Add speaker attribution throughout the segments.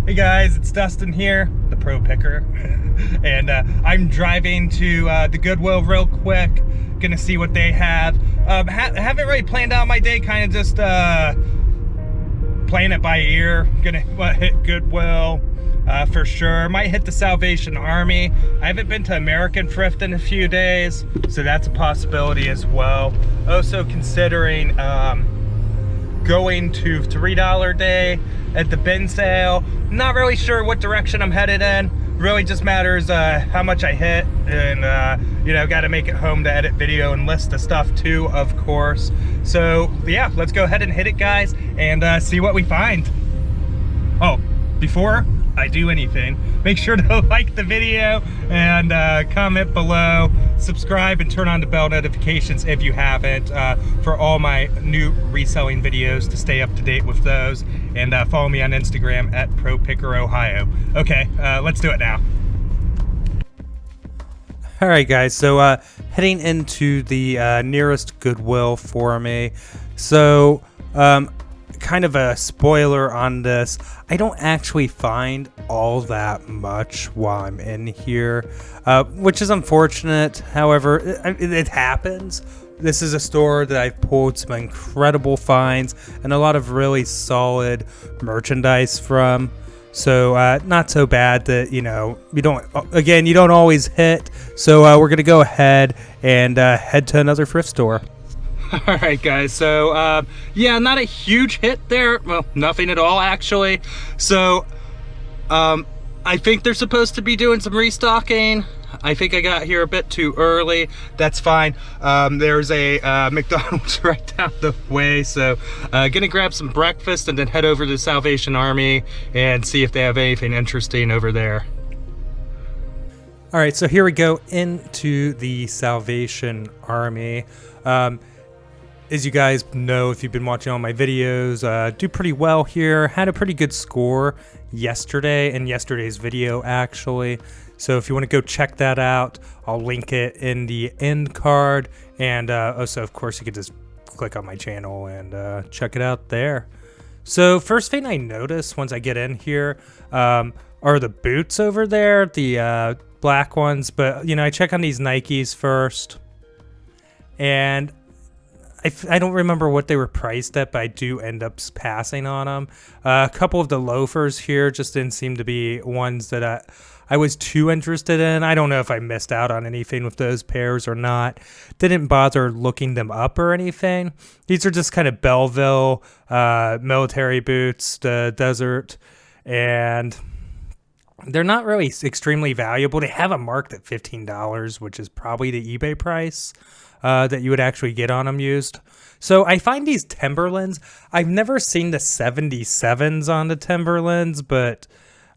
Speaker 1: Hey guys, it's Dustin here, the Pro Picker, and I'm driving to the Goodwill real quick. Gonna see what they have. Haven't really planned out my day, kind of just playing it by ear. Gonna hit Goodwill for sure. Might hit the Salvation Army. I haven't been to American Thrift in a few days, so that's a possibility as well. Also considering going to $3 day at the bin sale. Not really sure what direction I'm headed in. Really just matters how much I hit, and you know, got to make it home to edit video and list the stuff too, of course. So yeah, let's go ahead and hit it, guys, and see what we find. Oh, before I do anything, make sure to like the video and comment below, subscribe, and turn on the bell notifications if you haven't, for all my new reselling videos to stay up to date with those, and follow me on Instagram at ProPickerOhio. Okay, let's do it now. All right, guys, so heading into the nearest Goodwill for me. So kind of a spoiler on this, I don't actually find all that much while I'm in here, which is unfortunate. However, it happens. This is a store that I've pulled some incredible finds and a lot of really solid merchandise from. So not so bad that, you know, you don't always hit. So we're gonna go ahead and head to another thrift store. All right, guys, so yeah, not a huge hit there. Well, nothing at all, actually. So I think they're supposed to be doing some restocking. I think I got here a bit too early. That's fine. There's a McDonald's right down the way, so gonna grab some breakfast and then head over to the Salvation Army and see if they have anything interesting over there. All right, so here we go into the Salvation Army. As you guys know, if you've been watching all my videos, do pretty well here. Had a pretty good score yesterday in yesterday's video, actually. So if you want to go check that out, I'll link it in the end card. And also, of course, you could just click on my channel and check it out there. So first thing I notice once I get in here are the boots over there, the black ones. But, you know, I check on these Nikes first. And I don't remember what they were priced at, but I do end up passing on them. A couple of the loafers here just didn't seem to be ones that I was too interested in. I don't know if I missed out on anything with those pairs or not. Didn't bother looking them up or anything. These are just kind of Belleville military boots, the desert, and they're not really extremely valuable. They have a marked at $15, which is probably the eBay price that you would actually get on them used. So I find these Timberlands, I've never seen the 77s on the Timberlands, but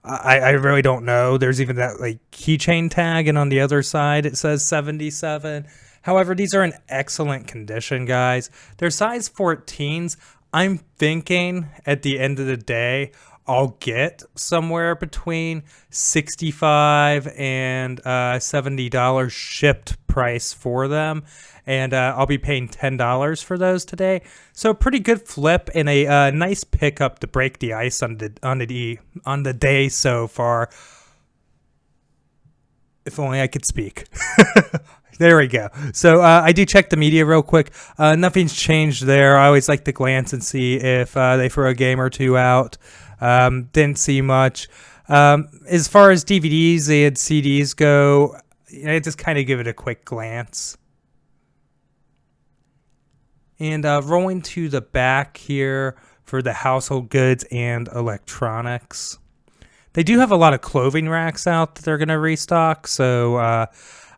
Speaker 1: I really don't know. There's even that like keychain tag, and on the other side it says 77. However, these are in excellent condition, guys. They're size 14s. I'm thinking at the end of the day, I'll get somewhere between $65 and $70 shipped price for them. And I'll be paying $10 for those today. So pretty good flip and a nice pickup to break the ice on the day so far. If only I could speak. There we go. So I do check the media real quick. Nothing's changed there. I always like to glance and see if they throw a game or two out. Didn't see much. As far as DVDs and CDs go, I just kind of give it a quick glance. And rolling to the back here for the household goods and electronics. They do have a lot of clothing racks out that they're going to restock, so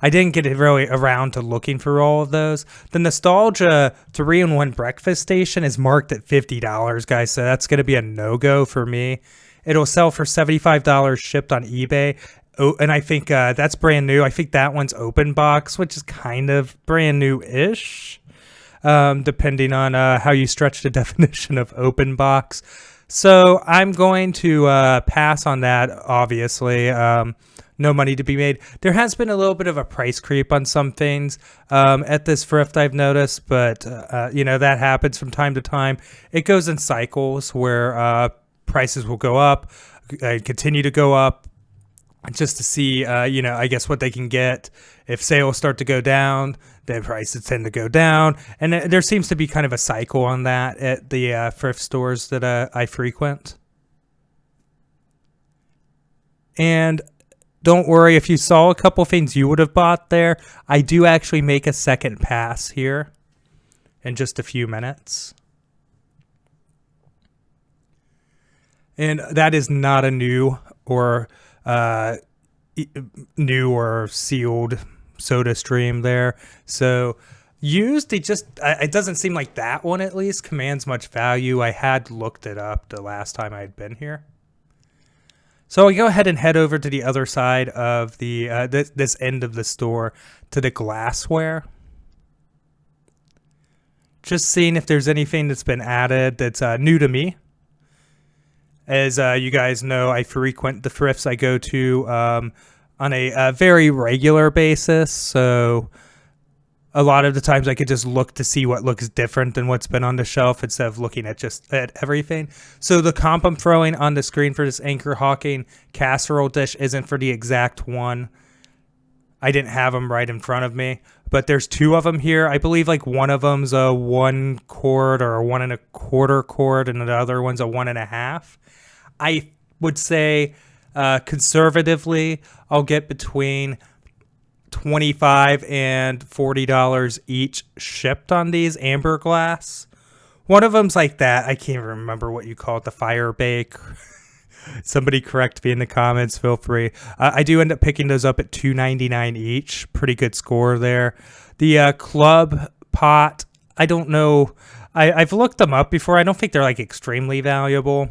Speaker 1: I didn't get really around to looking for all of those. The Nostalgia 3-in-1 breakfast station is marked at $50, guys, so that's going to be a no-go for me. It'll sell for $75 shipped on eBay. Oh, and I think that's brand new. I think that one's open box, which is kind of brand new-ish. Depending on how you stretch the definition of open box. So I'm going to pass on that, obviously. No money to be made. There has been a little bit of a price creep on some things at this thrift, I've noticed, but you know, that happens from time to time. It goes in cycles where prices will go up, continue to go up just to see, I guess what they can get. If sales start to go down, then prices tend to go down. And there seems to be kind of a cycle on that at the thrift stores that I frequent. And don't worry, if you saw a couple things you would have bought there, I do actually make a second pass here in just a few minutes. And that is not a new or sealed soda stream there. So used, it doesn't seem like that one at least commands much value. I had looked it up the last time I had been here. So I go ahead and head over to the other side of the this end of the store to the glassware. Just seeing if there's anything that's been added that's new to me. As you guys know, I frequent the thrifts I go to on a very regular basis. So a lot of the times I could just look to see what looks different than what's been on the shelf instead of looking at everything. So the comp I'm throwing on the screen for this Anchor Hawking casserole dish isn't for the exact one. I didn't have them right in front of me, but there's two of them here. I believe like one of them's a 1 quart or a 1 1/4 quart, and the other one's a 1 1/2. I would say conservatively, I'll get between $25 and $40 each shipped on these amber glass. One of them's like that. I can't remember what you call it, the fire bake. Somebody correct me in the comments, feel free. I do end up picking those up at $2.99 each. Pretty good score there. The club pot, I don't know. I've looked them up before. I don't think they're like extremely valuable.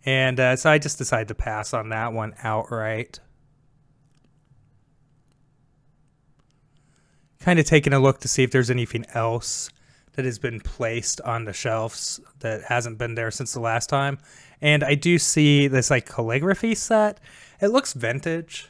Speaker 1: And so I just decided to pass on that one outright. Kind of taking a look to see if there's anything else that has been placed on the shelves that hasn't been there since the last time. And I do see this like calligraphy set. It looks vintage.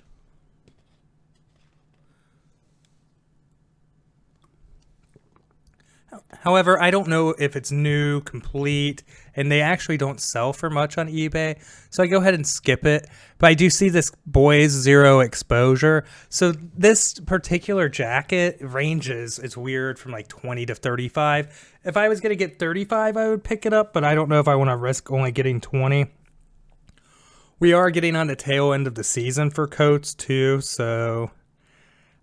Speaker 1: However, I don't know if it's new, complete, and they actually don't sell for much on eBay. So I go ahead and skip it. But I do see this Boys Zero Exposure. So this particular jacket ranges, it's weird, from like 20 to 35. If I was going to get 35, I would pick it up, but I don't know if I want to risk only getting 20. We are getting on the tail end of the season for coats too, so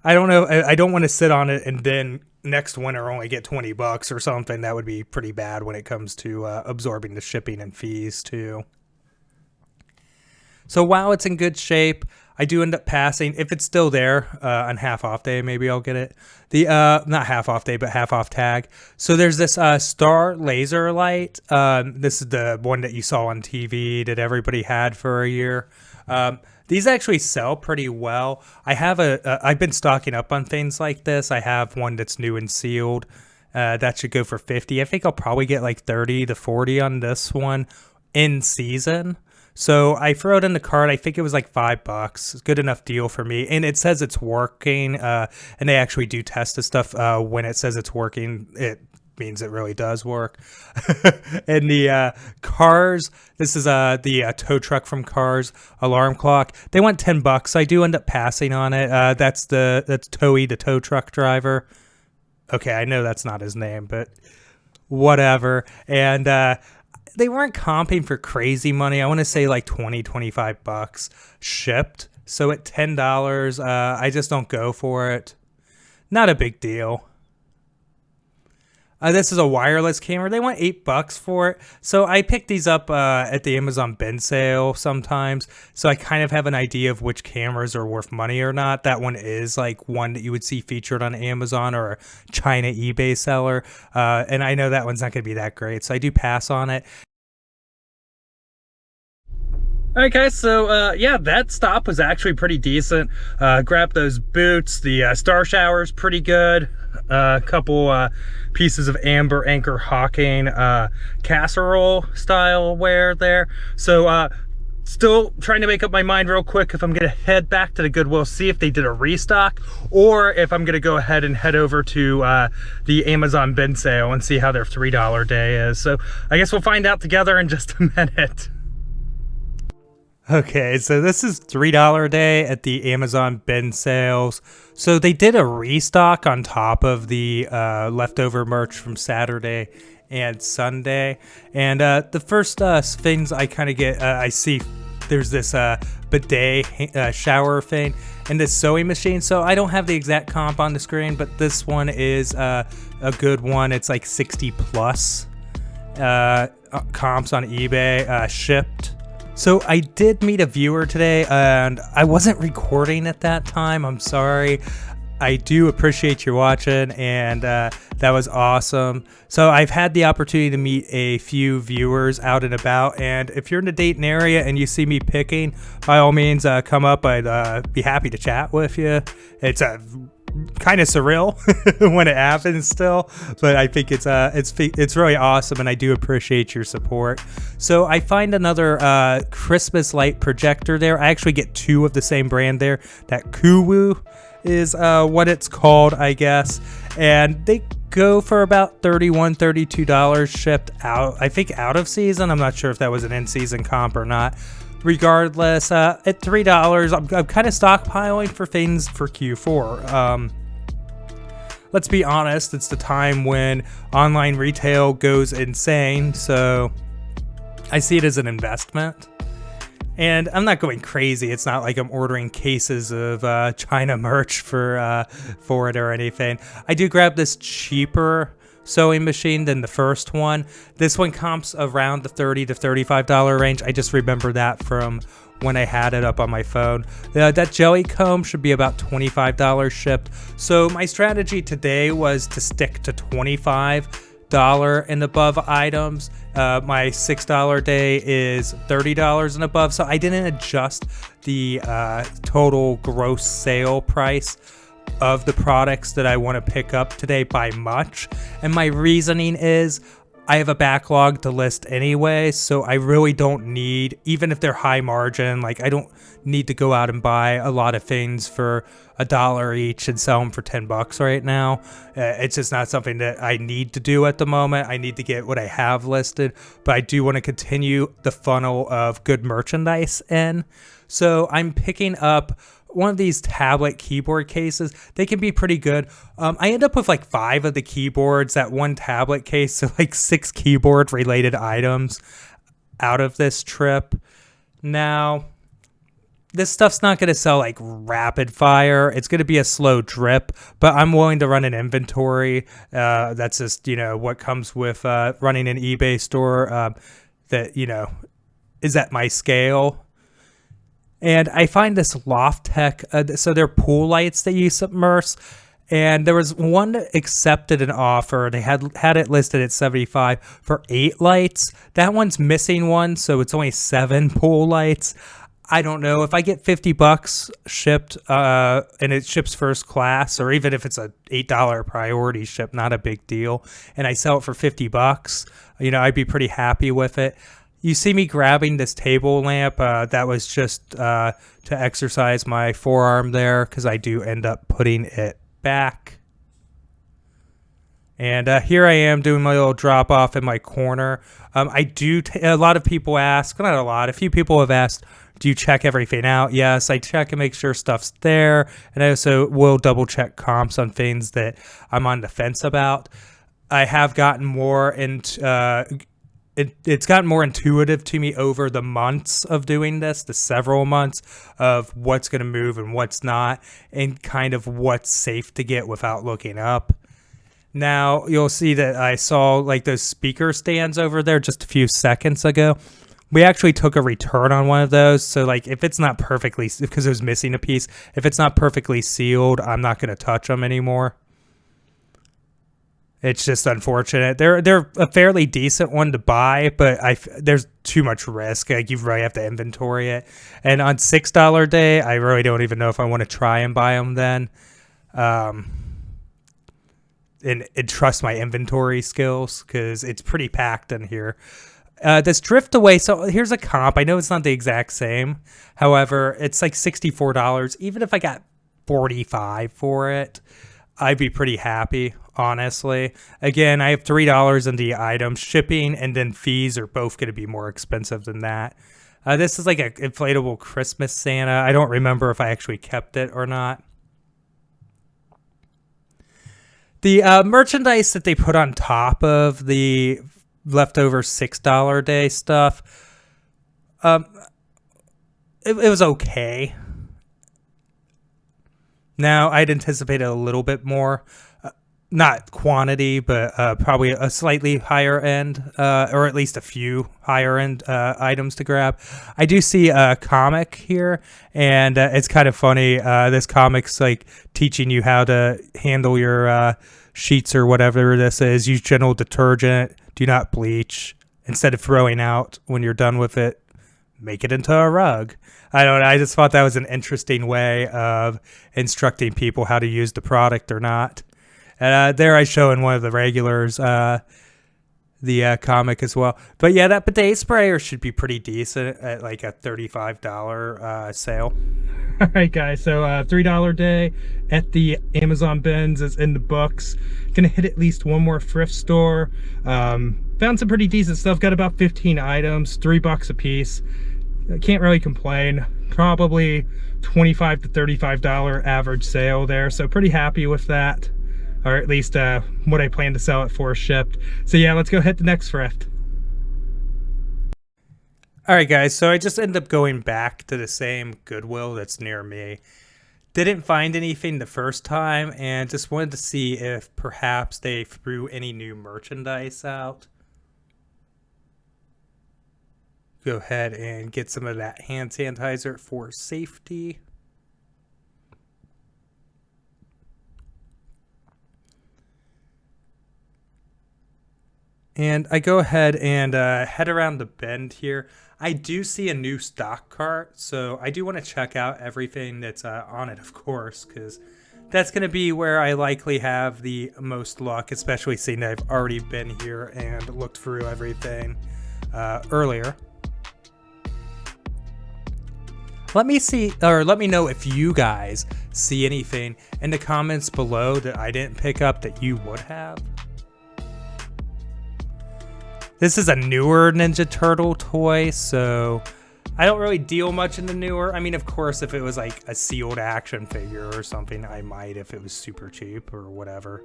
Speaker 1: I don't know. I don't want to sit on it and then next winter only get $20 or something. That would be pretty bad when it comes to absorbing the shipping and fees too. So while it's in good shape, I do end up passing. If it's still there on half off day, maybe I'll get it. The not half off day, but half off tag. So there's this Star Laser light. This is the one that you saw on TV that everybody had for a year. These actually sell pretty well. I've been stocking up on things like this. I have one that's new and sealed. That should go for $50. I think I'll probably get like $30 to $40 on this one in season. So I throw it in the cart. I think it was like $5. Good enough deal for me. And it says it's working. And they actually do test the stuff. When it says it's working, it means it really does work. And the Cars, this is the tow truck from Cars alarm clock. They want $10. I do end up passing on it. That's Toey, the tow truck driver. Okay, I know that's not his name, but whatever. And they weren't comping for crazy money. I want to say like $20, $25 shipped. So at $10, I just don't go for it. Not a big deal. This is a wireless camera. They want $8 for it. So I pick these up at the Amazon bin sale sometimes. So I kind of have an idea of which cameras are worth money or not. That one is like one that you would see featured on Amazon or a China eBay seller. And I know that one's not going to be that great. So I do pass on it. All right, guys, so yeah, that stop was actually pretty decent. Grabbed those boots. The Star Shower's pretty good. A couple pieces of amber Anchor Hawking casserole style wear there. So still trying to make up my mind real quick if I'm gonna head back to the Goodwill, see if they did a restock, or if I'm gonna go ahead and head over to the Amazon bin sale and see how their $3 day is. So I guess we'll find out together in just a minute. Okay, so this is $3 a day at the Amazon bin sales. So they did a restock on top of the leftover merch from Saturday and Sunday. And the first things I kind of get, I see there's this bidet shower thing and this sewing machine. So I don't have the exact comp on the screen, but this one is a good one. It's like 60 plus comps on eBay, shipped. So I did meet a viewer today, and I wasn't recording at that time. I'm sorry. I do appreciate you watching, and that was awesome. So I've had the opportunity to meet a few viewers out and about, and if you're in the Dayton area and you see me picking, by all means, come up. I'd be happy to chat with you. It's a kind of surreal when it happens still, but I think it's really awesome, and I do appreciate your support. So I find another Christmas light projector there. I actually get two of the same brand there. That Kuwu is what it's called, I guess, and they go for about $31-$32 shipped out, I think out of season. I'm not sure if that was an in-season comp or not. Regardless, at $3, I'm kind of stockpiling for things for Q4. Let's be honest, it's the time when online retail goes insane, so I see it as an investment. And I'm not going crazy. It's not like I'm ordering cases of China merch for it or anything. I do grab this cheaper sewing machine than the first one. This one comps around the $30 to $35 range. I just remember that from when I had it up on my phone. That jelly comb should be about $25 shipped. So my strategy today was to stick to $25 and above items. My $6 day is $30 and above. So I didn't adjust the total gross sale price of the products that I want to pick up today by much. And my reasoning is I have a backlog to list anyway, so I really don't need, even if they're high margin, like I don't need to go out and buy a lot of things for $1 each and sell them for $10 right now. It's just not something that I need to do at the moment. I need to get what I have listed, but I do want to continue the funnel of good merchandise in. So I'm picking up one of these tablet keyboard cases. They can be pretty good. I end up with like 5 of the keyboards, that one tablet case, so like 6 keyboard related items out of this trip. Now, this stuff's not going to sell like rapid fire. It's going to be a slow drip, but I'm willing to run an inventory. That's just, what comes with running an eBay store that, is at my scale. And I find this Loft Tech, so they're pool lights that you submerge. And there was one that accepted an offer. They had it listed at $75 for 8 lights. That one's missing one, so it's only 7 pool lights. I don't know. If I get $50 shipped and it ships first class, or even if it's a $8 priority ship, not a big deal, and I sell it for $50, I'd be pretty happy with it. You see me grabbing this table lamp. That was just to exercise my forearm there, because I do end up putting it back. And here I am doing my little drop off in my corner. A lot of people ask, not a lot, a few people have asked, do you check everything out? Yes, I check and make sure stuff's there. And I also will double check comps on things that I'm on the fence about. I have gotten more into... It's gotten more intuitive to me over the months of doing this, the several months of what's going to move and what's not, and kind of what's safe to get without looking up. Now, you'll see that I saw like those speaker stands over there just a few seconds ago. We actually took a return on one of those. So like if it's not perfectly, because it was missing a piece, if it's not perfectly sealed, I'm not going to touch them anymore. It's just unfortunate. They're a fairly decent one to buy, but there's too much risk. Like you really have to inventory it. And on $6 day, I really don't even know if I want to try and buy them then. And trust my inventory skills, because it's pretty packed in here. This Thrift away. So here's a comp. I know it's not the exact same. However, it's like $64. Even if I got $45 for it, I'd be pretty happy. honestly. Again, I have $3 in the item. Shipping and then fees are both going to be more expensive than that. This is like an inflatable Christmas Santa. I don't remember if I actually kept it or not. The merchandise that they put on top of the leftover $6 day stuff, it was okay. Now, I'd anticipated a little bit more. Not quantity, but probably a slightly higher end, or at least a few higher end items to grab. I do see a comic here, and it's kind of funny. This comic's like teaching you how to handle your sheets or whatever this is. Use general detergent. Do not bleach. Instead of throwing out when you're done with it, make it into a rug. I don't know. I just thought that was an interesting way of instructing people how to use the product or not. There I show in one of the regulars the comic as well. But yeah, that bidet sprayer should be pretty decent at like a $35 sale. All right, guys. So $3 day at the Amazon bins is in the books. Gonna hit at least one more thrift store. Found some pretty decent stuff. Got about 15 items, $3 a piece. I can't really complain. Probably $25 to $35 average sale there. So pretty happy with that. Or at least what I plan to sell it for shipped. So yeah, let's go hit the next thrift. All right, guys, so I just ended up going back to the same Goodwill that's near me. Didn't find anything the first time and just wanted to see if perhaps they threw any new merchandise out. Go ahead and get some of that hand sanitizer for safety. And I go ahead and head around the bend here. I do see a new stock cart, so I do want to check out everything that's on it, of course, because that's going to be where I likely have the most luck, especially seeing that I've already been here and looked through everything earlier. Let me know if you guys see anything in the comments below that I didn't pick up that you would have. This is a newer Ninja Turtle toy, so I don't really deal much in the newer. I mean, of course, if it was like a sealed action figure or something, I might if it was super cheap or whatever.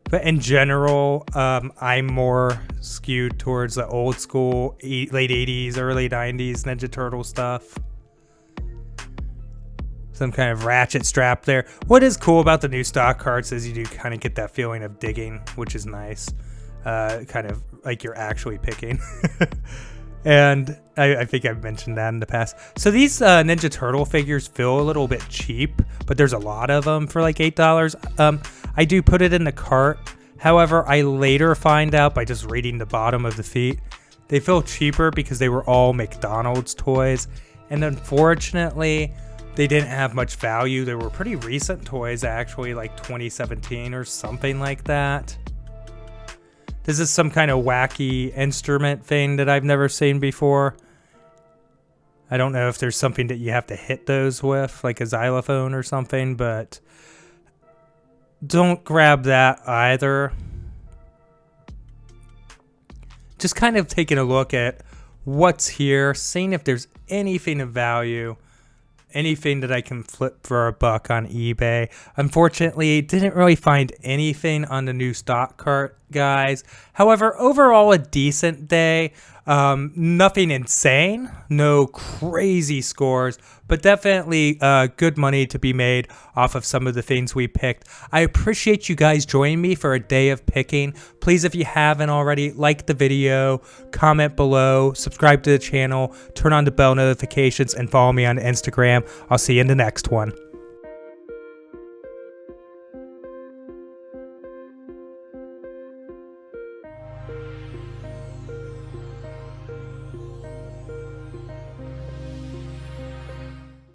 Speaker 1: But in general, I'm more skewed towards the old school, late 80s, early 90s Ninja Turtle stuff. Some kind of ratchet strap there. What is cool about the new stock carts is you do kind of get that feeling of digging, which is nice. Kind of like you're actually picking. And I think I've mentioned that in the past. So these Ninja Turtle figures feel a little bit cheap, but there's a lot of them for like $8. I do put it in the cart. However, I later find out by just reading the bottom of the feet, they feel cheaper because they were all McDonald's toys. And unfortunately, they didn't have much value. They were pretty recent toys, actually, like 2017 or something like that. This is some kind of wacky instrument thing that I've never seen before. I don't know if there's something that you have to hit those with, like a xylophone or something, but don't grab that either. Just kind of taking a look at what's here, seeing if there's anything of value. Anything that I can flip for $1 on eBay. Unfortunately, didn't really find anything on the new stock cart, guys. However, overall a decent day. Nothing insane, no crazy scores, but definitely good money to be made off of some of the things we picked. I appreciate you guys joining me for a day of picking. Please, if you haven't already, like the video, comment below, subscribe to the channel, turn on the bell notifications, and follow me on Instagram. I'll see you in the next one.